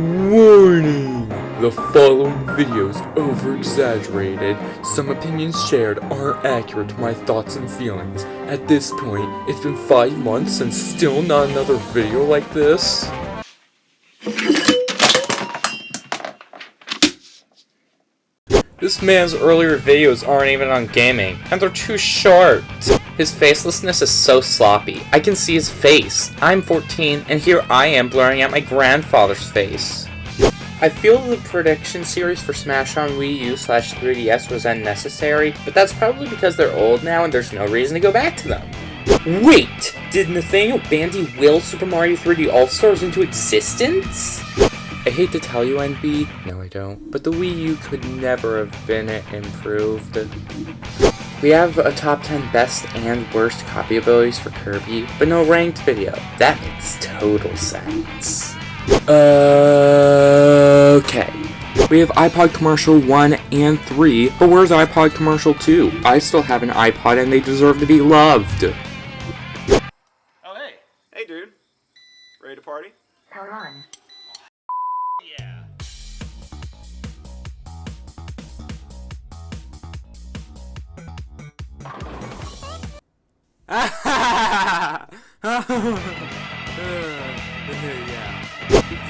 Warning! The following video is over-exaggerated. Some opinions shared aren't accurate to my thoughts and feelings. At this point, it's been 5 months and still not another video like this. This man's earlier videos aren't even on gaming, and they're too short. His facelessness is so sloppy. I can see his face. I'm 14, and here I am blurring out my grandfather's face. I feel the prediction series for Smash on Wii U/3DS was unnecessary, but that's probably because they're old now and there's no reason to go back to them. Wait! Did Nathaniel Bandy will Super Mario 3D All-Stars into existence? I hate to tell you, NB, no I don't, but the Wii U could never have been improved. We have a top 10 best and worst copy abilities for Kirby, but no ranked video. That makes total sense. Okay. We have iPod Commercial 1 and 3, but where's iPod Commercial 2? I still have an iPod and they deserve to be loved. Oh, hey. Hey, dude. Ready to party? Power on. Yeah.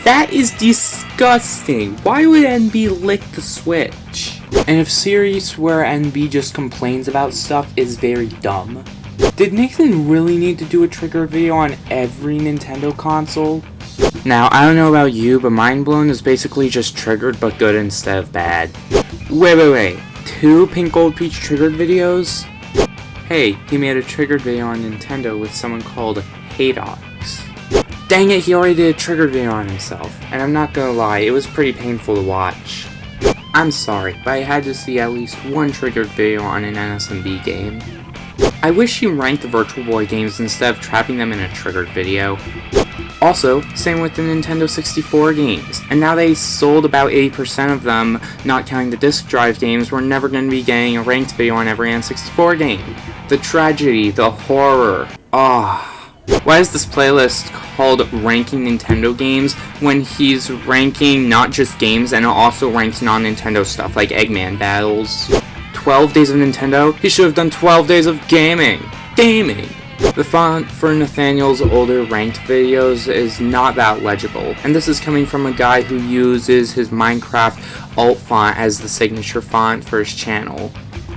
That is disgusting. Why would NB lick the Switch? And if series where NB just complains about stuff is very dumb. Did Nathan really need to do a trigger video on every Nintendo console? Now, I don't know about you, but Mind Blown is basically just triggered but good instead of bad. Wait. 2 Pink Gold Peach triggered videos? Hey, he made a triggered video on Nintendo with someone called Haydox. Dang it, he already did a triggered video on himself. And I'm not gonna lie, it was pretty painful to watch. I'm sorry, but I had to see at least one triggered video on an NSMB game. I wish he ranked the Virtual Boy games instead of trapping them in a triggered video. Also, same with the Nintendo 64 games, and now they sold about 80% of them, not counting the disc drive games. We're never going to be getting a ranked video on every N64 game. The tragedy, the horror, Why is this playlist called Ranking Nintendo Games when he's ranking not just games and it also ranks non-Nintendo stuff like Eggman battles? 12 days of Nintendo? He should have done 12 days of gaming! The font for Nathaniel's older ranked videos is not that legible, and this is coming from a guy who uses his Minecraft alt font as the signature font for his channel.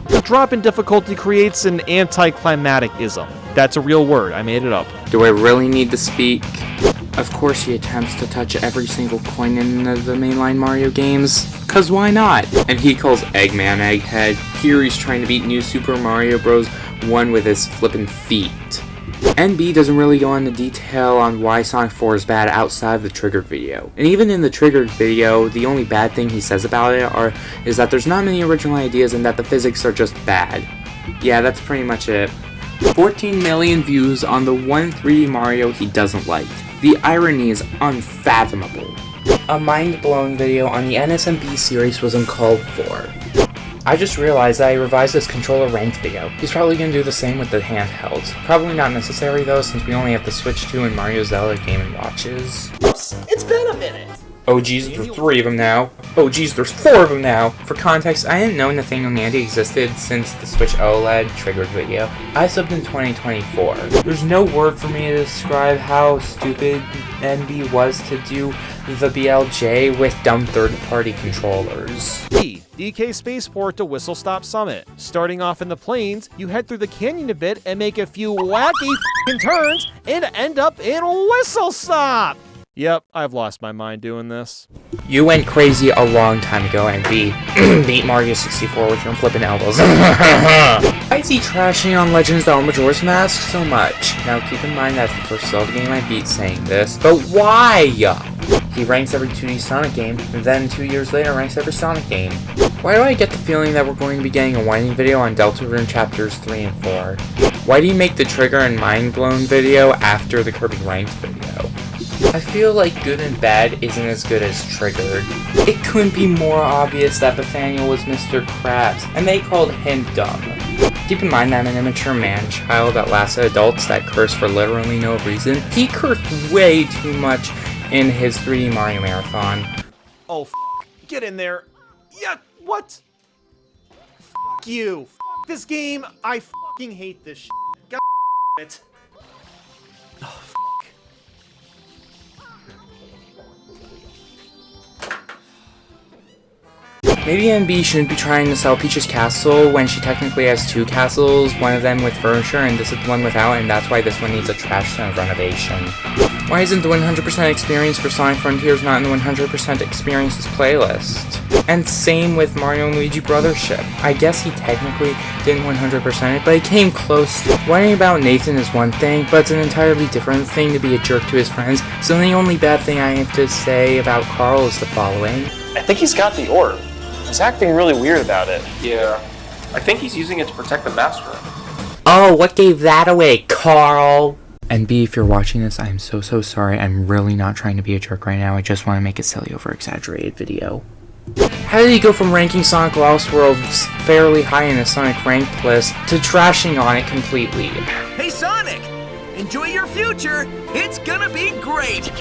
The drop in difficulty creates an anticlimactic-ism. That's a real word, I made it up. Do I really need to speak? Of course he attempts to touch every single coin in the mainline Mario games, cause why not? And he calls Eggman Egghead. Here he's trying to beat New Super Mario Bros. 1 with his flippin' feet. NB doesn't really go into detail on why Sonic 4 is bad outside of the triggered video. And even in the triggered video, the only bad thing he says about it is that there's not many original ideas and that the physics are just bad. Yeah, that's pretty much it. 14 million views on the one 3D Mario he doesn't like. The irony is unfathomable. A mind-blowing video on the NSMB series was uncalled for. I just realized that I revised this controller ranked video. He's probably going to do the same with the handhelds. Probably not necessary though, since we only have the Switch 2 and Mario Zelda Game & Watches. Oops, it's been a minute. Oh geez, there's 3 of them now. Oh geez, there's 4 of them now. For context, I didn't know Nathaniel Bandy existed since the Switch OLED triggered video. I subbed in 2024. There's no word for me to describe how stupid NB was to do the BLJ with dumb third-party controllers. DK Spaceport to Whistle Stop Summit. Starting off in the plains, you head through the canyon a bit and make a few wacky f***ing turns and end up in Whistle Stop! Yep, I've lost my mind doing this. You went crazy a long time ago, NB. Beat Mario 64 with your flippin' elbows. Why is he trashing on Legends of Majora's Mask so much? Now keep in mind that's the first Zelda game I beat saying this, but why? He ranks every 2D Sonic game, and then 2 years later ranks every Sonic game. Why do I get the feeling that we're going to be getting a Whining video on Deltarune Chapters 3 and 4? Why do you make the Trigger and Mind Blown video after the Kirby Ranked video? I feel like Good and Bad isn't as good as Triggered. It couldn't be more obvious that Nathaniel was Mr. Krabs, and they called him dumb. Keep in mind that I'm an immature man-child that laughs at adults that curse for literally no reason. He cursed way too much in his 3D Mario Marathon. Oh, get in there. Yeah, what? You. This game. I fucking hate this shit. God it. Oh, Maybe NB shouldn't be trying to sell Peach's castle when she technically has 2 castles, one of them with furniture and this is the one without, and that's why this one needs a trash ton of renovation. Why isn't the 100% experience for Sonic Frontiers not in the 100% experiences playlist? And same with Mario and Luigi Brothership. I guess he technically didn't 100% it, but he came close. Whining about Nathan is one thing, but it's an entirely different thing to be a jerk to his friends, so the only bad thing I have to say about Carl is the following. I think he's got the orb. He's acting really weird about it. Yeah. I think he's using it to protect the master. Oh, what gave that away, Carl? And B, if you're watching this, I'm so sorry. I'm really not trying to be a jerk right now. I just want to make a silly, over-exaggerated video. How did he go from ranking Sonic Lost World fairly high in a Sonic ranked list to trashing on it completely? Hey Sonic! Enjoy your future! It's gonna be great!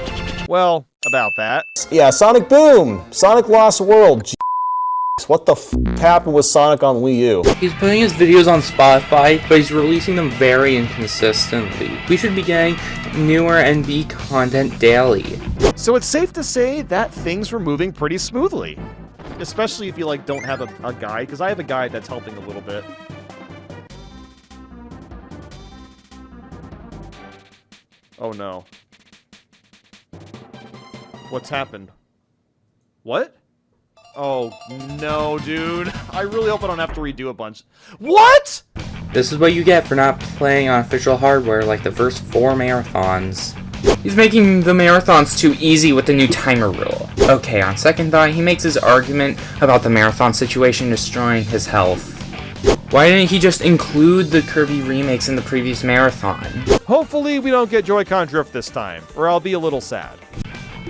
well, about that. Yeah, Sonic Boom! Sonic Lost World. What the f happened with Sonic on Wii U? He's putting his videos on Spotify, but he's releasing them very inconsistently. We should be getting newer NB content daily. So it's safe to say that things were moving pretty smoothly. Especially if you, like, don't have a guide, because I have a guide that's helping a little bit. Oh no. What's happened? What? Oh, no, dude. I really hope I don't have to redo a bunch. What?! This is what you get for not playing on official hardware like the first 4 marathons. He's making the marathons too easy with the new timer rule. Okay, on second thought, he makes his argument about the marathon situation destroying his health. Why didn't he just include the Kirby remakes in the previous marathon? Hopefully we don't get Joy-Con drift this time, or I'll be a little sad.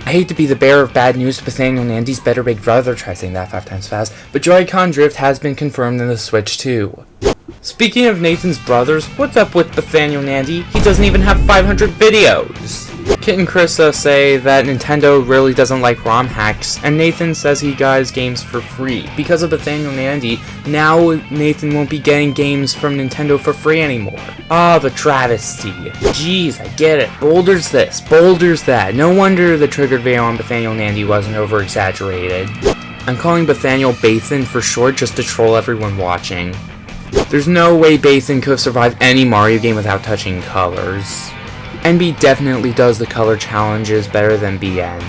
I hate to be the bearer of bad news to Nathaniel Bandy's better big brother, try saying that 5 times fast, but Joy-Con drift has been confirmed in the Switch too. Speaking of Nathan's brothers, what's up with Nathaniel Bandy? He doesn't even have 500 videos! Kit and Krista say that Nintendo really doesn't like ROM hacks, and Nathan says he got his games for free. Because of Nathaniel Bandy, now Nathan won't be getting games from Nintendo for free anymore. Ah, the travesty. Jeez, I get it. Boulder's this, Boulder's that. No wonder the triggered video on Nathaniel Bandy wasn't over-exaggerated. I'm calling Nathaniel Bathan for short just to troll everyone watching. There's no way Bathan could have survived any Mario game without touching colors. NB definitely does the color challenges better than BN.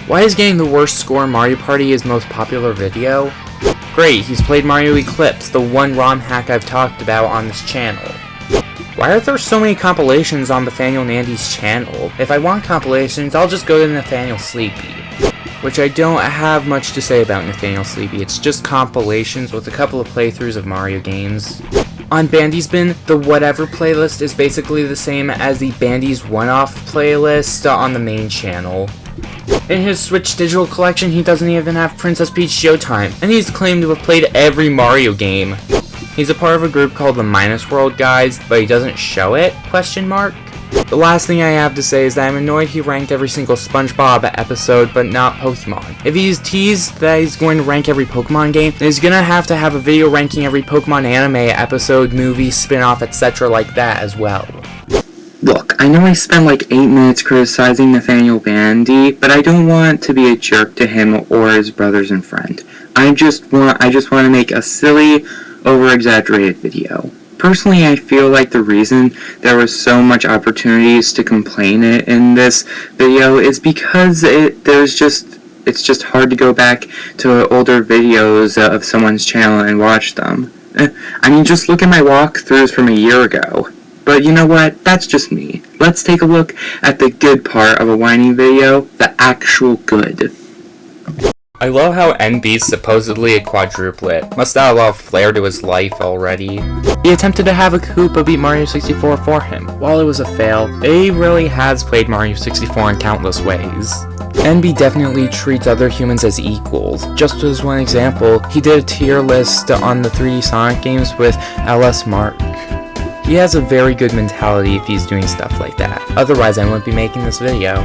Why is getting the worst score in Mario Party his most popular video? Great, he's played Mario Eclipse, the one ROM hack I've talked about on this channel. Why are there so many compilations on Nathaniel Bandy's channel? If I want compilations, I'll just go to Nathaniel Sleepy. Which I don't have much to say about Nathaniel Sleepy, it's just compilations with a couple of playthroughs of Mario games. On Bandy's Bin, the Whatever playlist is basically the same as the Bandy's One-Off playlist on the main channel. In his Switch digital collection, he doesn't even have Princess Peach Showtime, and he's claimed to have played every Mario game. He's a part of a group called the Minus World Guys, but he doesn't show it? Question mark. The last thing I have to say is that I'm annoyed he ranked every single SpongeBob episode, but not Pokemon. If he's teased that he's going to rank every Pokemon game, then he's gonna have to have a video ranking every Pokemon anime, episode, movie, spin-off, etc. like that as well. Look, I know I spent like 8 minutes criticizing Nathaniel Bandy, but I don't want to be a jerk to him or his brothers and friend. I just want to make a silly, over-exaggerated video. Personally, I feel like the reason there was so much opportunities to complain in this video is because it's just hard to go back to older videos of someone's channel and watch them. I mean, just look at my walkthroughs from a year ago. But you know what? That's just me. Let's take a look at the good part of a Whining video, the actual good. I love how NB's supposedly a quadruplet. Must add a lot of flair to his life already. He attempted to have a Koopa beat Mario 64 for him. While it was a fail, he really has played Mario 64 in countless ways. NB definitely treats other humans as equals. Just as one example, he did a tier list on the 3D Sonic games with LS Mark. He has a very good mentality if he's doing stuff like that. Otherwise, I wouldn't be making this video.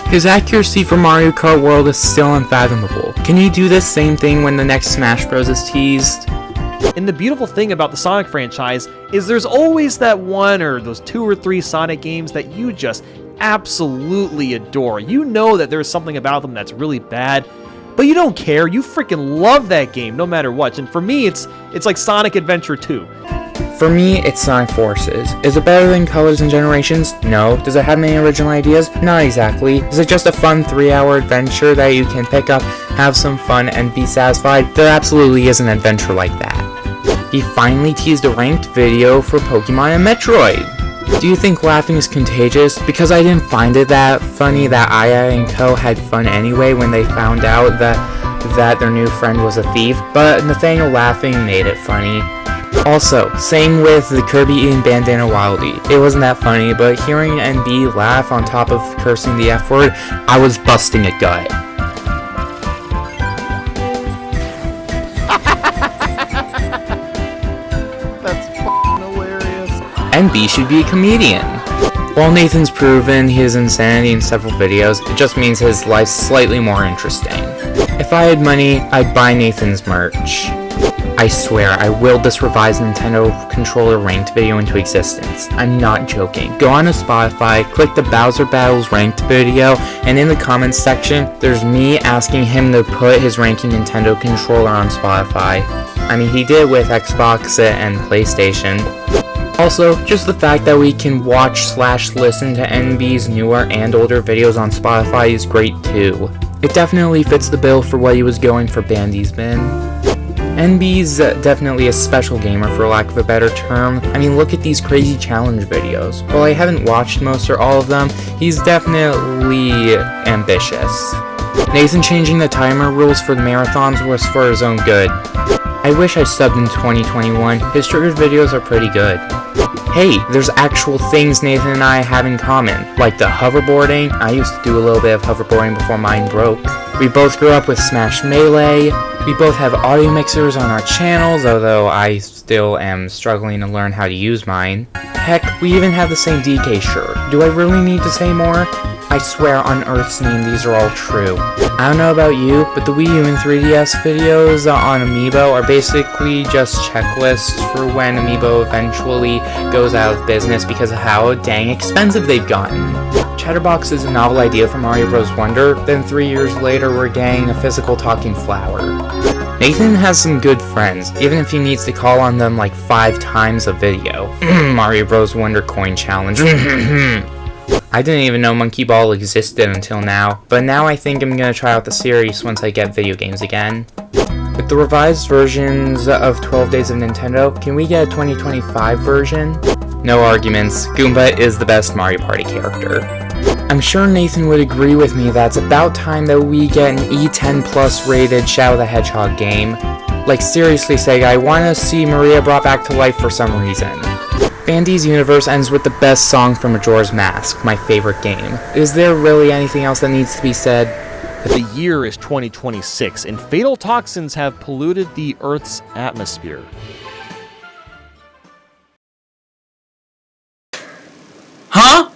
His accuracy for Mario Kart World is still unfathomable. Can he do this same thing when the next Smash Bros. Is teased? And the beautiful thing about the Sonic franchise is there's always that one or those 2 or 3 Sonic games that you just absolutely adore. You know that there's something about them that's really bad, but you don't care. You freaking love that game no matter what. And for me, it's like Sonic Adventure 2. For me, it's Sonic Forces. Is it better than Colors and Generations? No. Does it have many original ideas? Not exactly. Is it just a fun 3-hour adventure that you can pick up, have some fun, and be satisfied? There absolutely is an adventure like that. He finally teased a ranked video for Pokemon and Metroid. Do you think laughing is contagious? Because I didn't find it that funny that Aya and Co had fun anyway when they found out that their new friend was a thief, but Nathaniel laughing made it funny. Also, same with the Kirby eating Bandana Wildy. It wasn't that funny, but hearing NB laugh on top of cursing the F word, I was busting a gut. That's f***ing hilarious. NB should be a comedian. While Nathan's proven his insanity in several videos, it just means his life's slightly more interesting. If I had money, I'd buy Nathan's merch. I swear, I willed this revised Nintendo controller ranked video into existence. I'm not joking. Go on to Spotify, click the Bowser Battles ranked video, and in the comments section, there's me asking him to put his ranking Nintendo controller on Spotify. I mean, he did with Xbox and PlayStation. Also, just the fact that we can watch/listen to NB's newer and older videos on Spotify is great too. It definitely fits the bill for what he was going for Bandy's bin. NB's definitely a special gamer, for lack of a better term. I mean, look at these crazy challenge videos. While I haven't watched most or all of them, he's definitely ambitious. Nathan changing the timer rules for the marathons was for his own good. I wish I subbed in 2021. His triggered videos are pretty good. Hey, there's actual things Nathan and I have in common, like the hoverboarding. I used to do a little bit of hoverboarding before mine broke. We both grew up with Smash Melee. We both have audio mixers on our channels, although I still am struggling to learn how to use mine. Heck, we even have the same DK shirt. Do I really need to say more? I swear on Earth's name these are all true. I don't know about you, but the Wii U and 3DS videos on Amiibo are basically just checklists for when Amiibo eventually goes out of business because of how dang expensive they've gotten. Chatterbox is a novel idea for Mario Bros. Wonder, then 3 years later we're getting a physical talking flower. Nathan has some good friends, even if he needs to call on them like 5 times a video. Mario Bros. Wonder coin challenge. I didn't even know Monkey Ball existed until now, but now I think I'm gonna try out the series once I get video games again. With the revised versions of 12 Days of Nintendo, can we get a 2025 version? No arguments, Goomba is the best Mario Party character. I'm sure Nathan would agree with me that it's about time that we get an E10 plus rated Shadow the Hedgehog game. Like seriously Sega, I wanna see Maria brought back to life for some reason. Bandy's universe ends with the best song from Majora's Mask, my favorite game. Is there really anything else that needs to be said? The year is 2026, and fatal toxins have polluted the Earth's atmosphere. Huh?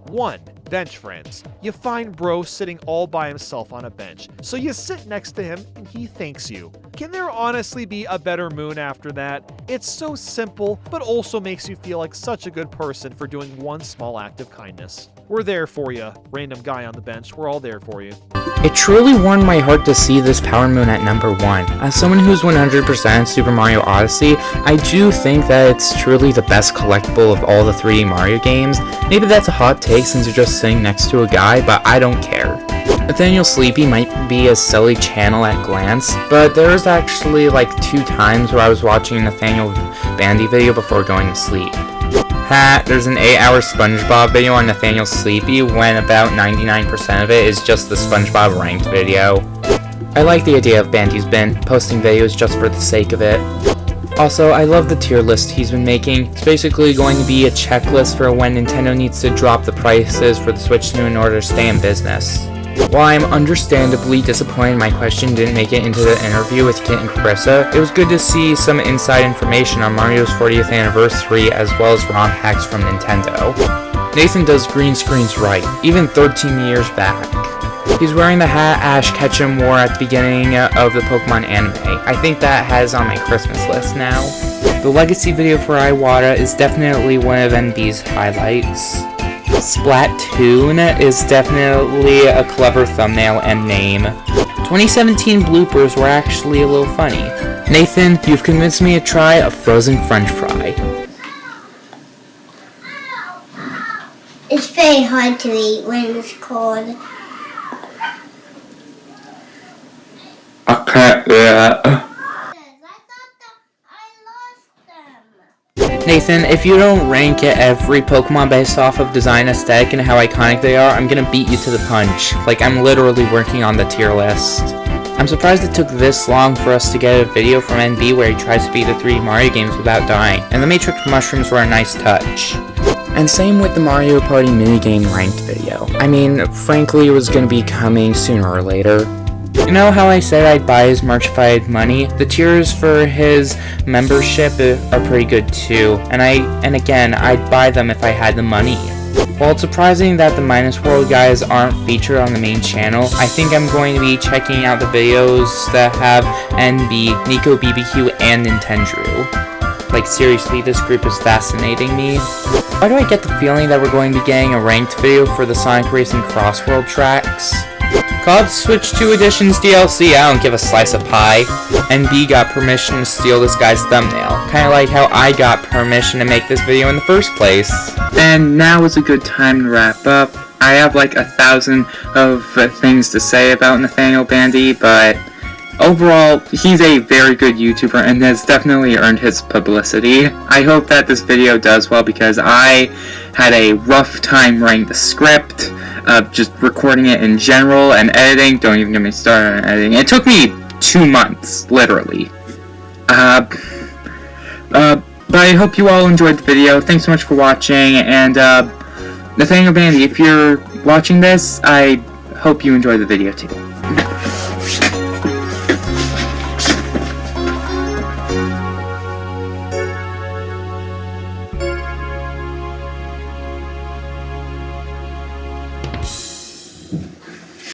1. Bench friends. You find bro sitting all by himself on a bench, so you sit next to him and he thanks you. Can there honestly be a better moon after that? It's so simple, but also makes you feel like such a good person for doing one small act of kindness. We're there for you, random guy on the bench, we're all there for you. It truly warmed my heart to see this Power Moon at number 1. As someone who's 100% Super Mario Odyssey, I do think that it's truly the best collectible of all the 3D Mario games. Maybe that's a hot take since you're just sitting next to a guy, but I don't care. Nathaniel Sleepy might be a silly channel at glance, but there's actually like 2 times where I was watching a Nathaniel Bandy video before going to sleep. Ha, there's an 8-hour SpongeBob video on Nathaniel Sleepy when about 99% of it is just the SpongeBob ranked video. I like the idea of Bandy's bin, posting videos just for the sake of it. Also, I love the tier list he's been making. It's basically going to be a checklist for when Nintendo needs to drop the prices for the Switch 2 in order to stay in business. While I'm understandably disappointed my question didn't make it into the interview with Kit and Carissa, it was good to see some inside information on Mario's 40th anniversary as well as ROM hacks from Nintendo. Nathan does green screens right, even 13 years back. He's wearing the hat Ash Ketchum wore at the beginning of the Pokemon anime. I think that has on my Christmas list now. The legacy video for Iwata is definitely one of NB's highlights. Splatoon is definitely a clever thumbnail and name. 2017 bloopers were actually a little funny. Nathan, you've convinced me to try a frozen french fry. It's very hard to eat when it's cold. I can't do that. Nathan, if you don't rank every Pokemon based off of design, aesthetic, and how iconic they are, I'm gonna beat you to the punch. Like, I'm literally working on the tier list. I'm surprised it took this long for us to get a video from NB where he tries to beat the 3 Mario games without dying, and the Matrix mushrooms were a nice touch. And same with the Mario Party minigame ranked video. I mean, frankly, it was gonna be coming sooner or later. You know how I said I'd buy his merch if I had money? The tiers for his membership are pretty good too, and again, I'd buy them if I had the money. While it's surprising that the Minus World guys aren't featured on the main channel, I think I'm going to be checking out the videos that have NB, Nico BBQ, and Nintendrew. Like, seriously, this group is fascinating me. Why do I get the feeling that we're going to be getting a ranked video for the Sonic Racing Crossworld tracks? Call it Switch 2 Editions DLC, I don't give a slice of pie. NB got permission to steal this guy's thumbnail. Kinda like how I got permission to make this video in the first place. And now is a good time to wrap up. I have like 1,000 of things to say about Nathaniel Bandy, but overall, he's a very good YouTuber and has definitely earned his publicity. I hope that this video does well because I had a rough time writing the script. Just recording it in general and editing. Don't even get me started on editing. It took me 2 months, literally. But I hope you all enjoyed the video. Thanks so much for watching, and Nathaniel Bandy, if you're watching this, I hope you enjoyed the video too.